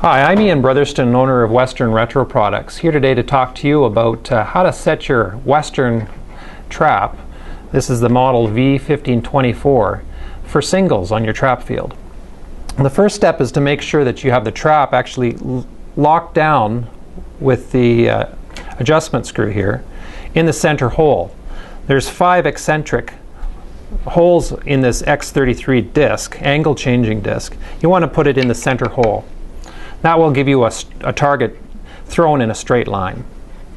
Hi, I'm Ian Brotherston, owner of Western Retro Products, here today to talk to you about how to set your Western trap. This is the model V1524 for singles on your trap field. And the first step is to make sure that you have the trap actually locked down with the adjustment screw here in the center hole. There's 5 eccentric holes in this X33 disc, angle changing disc. You want to put it in the center hole. That will give you a target thrown in a straight line.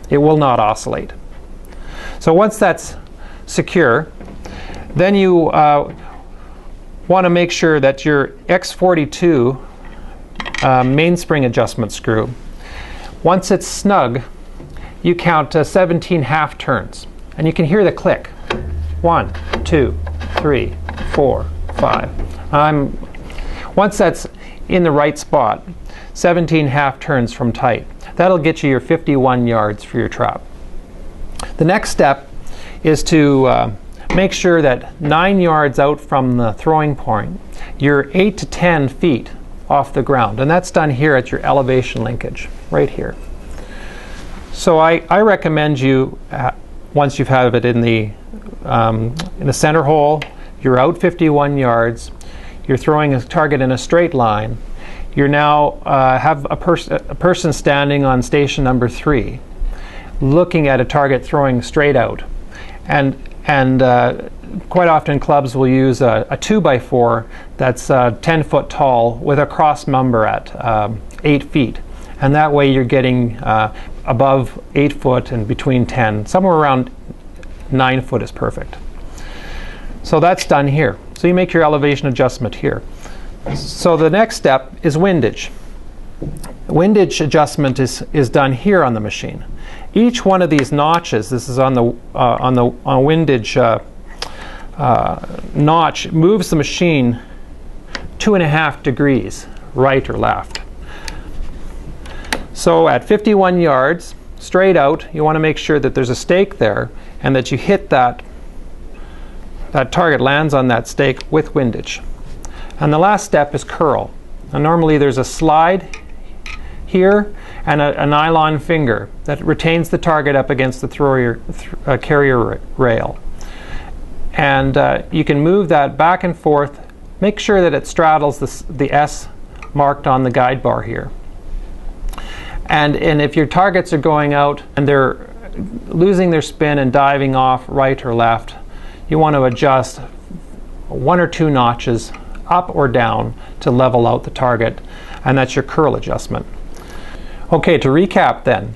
It will not oscillate. So once that's secure, then you want to make sure that your X42 mainspring adjustment screw, once it's snug, you count 17 half turns. And you can hear the click. 1, 2, 3, 4, 5. Once that's in the right spot, 17 half turns from tight. That'll get you your 51 yards for your trap. The next step is to make sure that 9 yards out from the throwing point, you're 8 to 10 feet off the ground. And that's done here at your elevation linkage, right here. So I recommend you, once you have it in the center hole, you're out 51 yards, you're throwing a target in a straight line, you now have a person standing on station number 3 looking at a target throwing straight out. And quite often clubs will use a 2x4 that's 10 foot tall with a cross member at 8 feet. And that way you're getting above 8 foot and between 10. Somewhere around 9 foot is perfect. So that's done here. So you make your elevation adjustment here. So the next step is windage. Windage adjustment is done here on the machine. Each one of these notches, this is on the windage notch, moves the machine 2.5 degrees right or left. So at 51 yards straight out, you want to make sure that there's a stake there and that you hit that target lands on that stake with windage. And the last step is curl. Now normally there's a slide here and a nylon finger that retains the target up against the carrier rail. And you can move that back and forth. Make sure that it straddles the S marked on the guide bar here. And if your targets are going out and they're losing their spin and diving off right or left, you want to adjust 1 or 2 notches up or down to level out the target, and that's your curl adjustment. Okay, to recap then,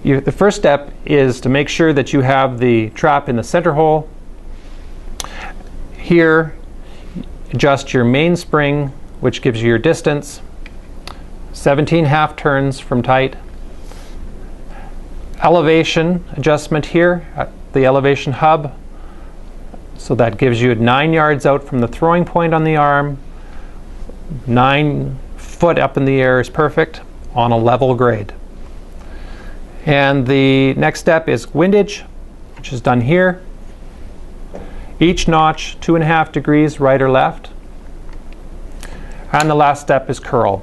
the first step is to make sure that you have the trap in the center hole. Here, adjust your mainspring, which gives you your distance, 17 half turns from tight. Elevation adjustment here at the elevation hub. So that gives you 9 yards out from the throwing point on the arm. 9 foot up in the air is perfect on a level grade. And the next step is windage, which is done here. Each notch 2.5 degrees right or left. And the last step is curl,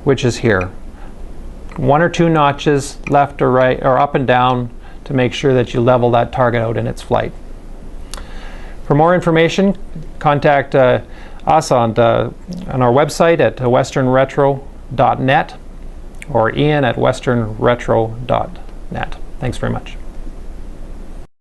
which is here. 1 or 2 notches left or right or up and down to make sure that you level that target out in its flight. For more information, contact us on our website at westernretro.net or Ian at westernretro.net. Thanks very much.